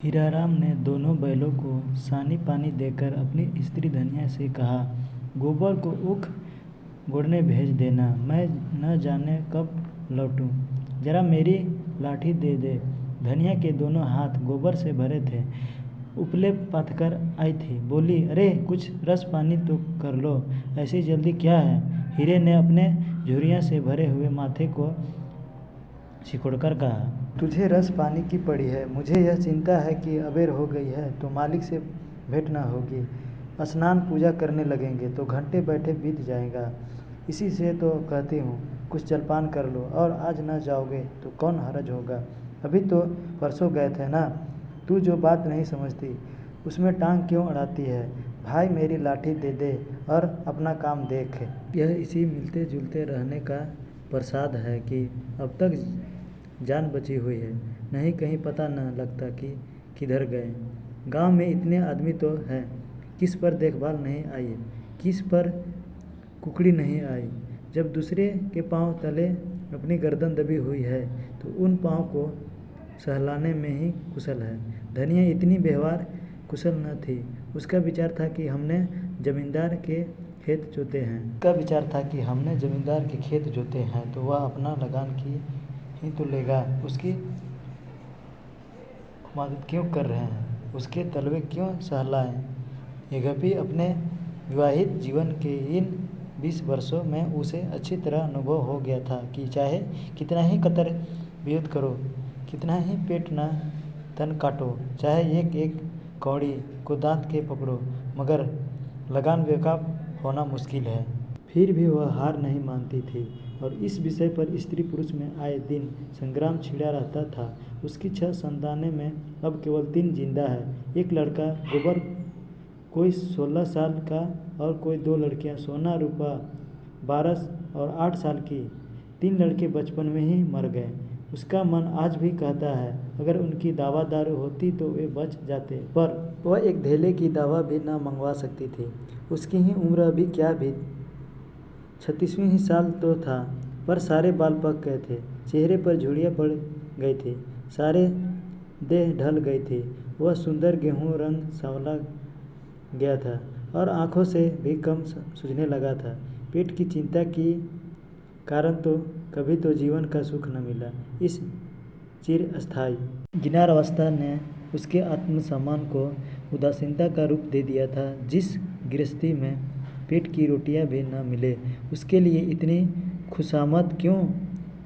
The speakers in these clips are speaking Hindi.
हीराराम ने दोनों बैलों को सानी पानी देकर अपनी स्त्री धनिया से कहा, गोबर को ऊख गोड़ने भेज देना, मैं न जाने कब लौटूं। जरा मेरी लाठी दे दे। धनिया के दोनों हाथ गोबर से भरे थे। उपले पाथकर आई थी। बोली, अरे कुछ रस पानी तो कर लो, ऐसी जल्दी क्या है। हीरे ने अपने झुर्रियों से भरे हुए माथे को सिकोड़कर कहा, तुझे रस पानी की पड़ी है। मुझे यह चिंता है कि अबेर हो गई है तो मालिक से भेंट न होगी। स्नान पूजा करने लगेंगे तो घंटे बैठे बीत जाएगा। इसी से तो कहती हूँ कुछ जलपान कर लो, और आज न जाओगे तो कौन हरज होगा। अभी तो परसों गए थे ना। तू जो बात नहीं समझती उसमें टांग क्यों अड़ाती है। भाई मेरी लाठी दे दे और अपना काम देख। यह इसी मिलते जुलते रहने का प्रसाद है कि अब तक जान बची हुई है, नहीं कहीं पता न लगता कि किधर गए। गांव में इतने आदमी तो हैं, किस पर देखभाल नहीं आई, किस पर कुकड़ी नहीं आई। जब दूसरे के पांव तले अपनी गर्दन दबी हुई है तो उन पांव को सहलाने में ही कुशल है। धनिया इतनी व्यवहार कुशल न थी। उसका विचार था कि हमने जमींदार के खेत जोते हैं तो वह अपना लगान की ही तो लेगा। उसकी मदद क्यों कर रहे हैं, उसके तलवे क्यों सहलाएं। यद्यपि अपने विवाहित जीवन के इन 20 वर्षों में उसे अच्छी तरह अनुभव हो गया था कि चाहे कितना ही कतर विरोध करो, कितना ही पेट न तन काटो, चाहे एक एक कौड़ी को दांत के पकड़ो, मगर लगान बेवकाफ होना मुश्किल है। फिर भी वह हार नहीं मानती थी और इस विषय पर स्त्री पुरुष में आए दिन संग्राम छिड़ा रहता था। उसकी 6 संतानें में अब केवल 3 जिंदा है। एक लड़का गोबर, कोई 16 साल का, और कोई 2 लड़कियां सोना रूपा 12 और 8 साल की। 3 लड़के बचपन में ही मर गए। उसका मन आज भी कहता है अगर उनकी दवा दारू होती तो वे बच जाते, पर वह एक धेले की दवा भी न मंगवा सकती थी। उसकी ही उम्र अभी क्या भी 36वीं ही साल तो था, पर सारे बाल पक गए थे, चेहरे पर झुर्रियाँ पड़ गई थी, सारे देह ढल गई थी। वह सुंदर गेहूं रंग सांवला गया था और आंखों से भी कम सूझने लगा था। पेट की चिंता के कारण तो कभी तो जीवन का सुख न मिला। इस चिरस्थायी गिनारावस्था ने उसके आत्मसम्मान को उदासीनता का रूप दे दिया था। जिस गृहस्थी में पेट की रोटियां भी न मिले, उसके लिए इतनी खुशामद क्यों।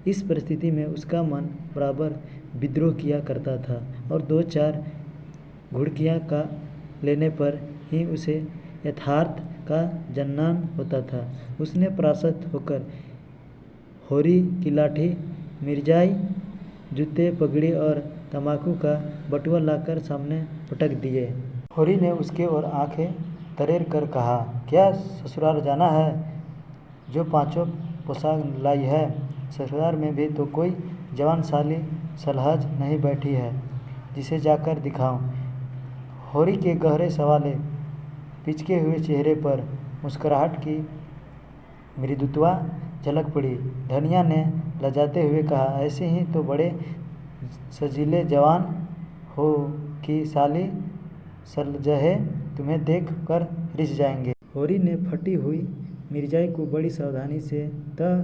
इस परिस्थिति में उसका मन बराबर विद्रोह किया करता था और 2-4 घुड़कियां का लेने पर ही उसे यथार्थ का जनन होता था। उसने परास्त होकर होरी की लाठी, मिर्जाई, जूते, पगड़ी और तंबाकू का बटुआ लाकर सामने पटक दिए। होरी ने उसके ओर आंखें तरेर कर कहा, क्या ससुराल जाना है जो 5 पोशाक लाई है। ससुराल में भी तो कोई जवान साली सलहज नहीं बैठी है जिसे जाकर दिखाऊं। होरी के गहरे सवाले पिचके हुए चेहरे पर मुस्कुराहट की मृदुता झलक पड़ी। धनिया ने लजाते हुए कहा, ऐसे ही तो बड़े सजीले जवान हो कि साली सलजहे तुम्हें देख कर रिझ जाएंगे। होरी ने फटी हुई मिर्जाई को बड़ी सावधानी से तह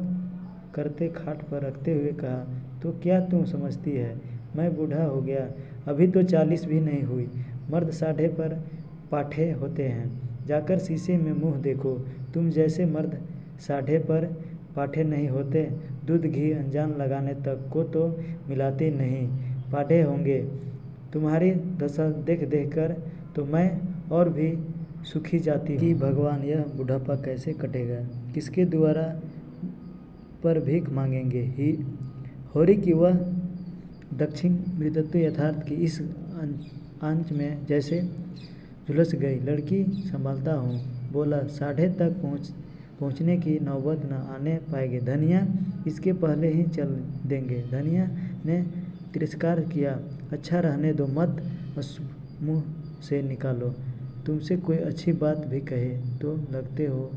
करते खाट पर रखते हुए कहा, तो क्या तुम समझती है मैं बूढ़ा हो गया, अभी तो 40 भी नहीं हुई। मर्द 60 पर पाठे होते हैं। जाकर शीशे में मुंह देखो। तुम जैसे मर्द 60 पर पाठे नहीं होते। दूध घी अनजान लगाने तक को तो मिलाते नहीं, पाठे होंगे। तुम्हारी दशा देख देख कर तो मैं और भी सूखी जाती हूँ कि भगवान यह बुढ़ापा कैसे कटेगा, किसके द्वारा पर भीख मांगेंगे। होरी की वह दक्षिण मृदत्व यथार्थ की इस आंच में जैसे झुलस गई। लड़की संभालता हूँ, बोला, 60 तक पहुँचने की नौबत न आने पाएगी। धनिया इसके पहले ही चल देंगे। धनिया ने तिरस्कार किया, अच्छा रहने दो, मत मुँह से निकालो। तुमसे कोई अच्छी बात भी कहे तो लगते हो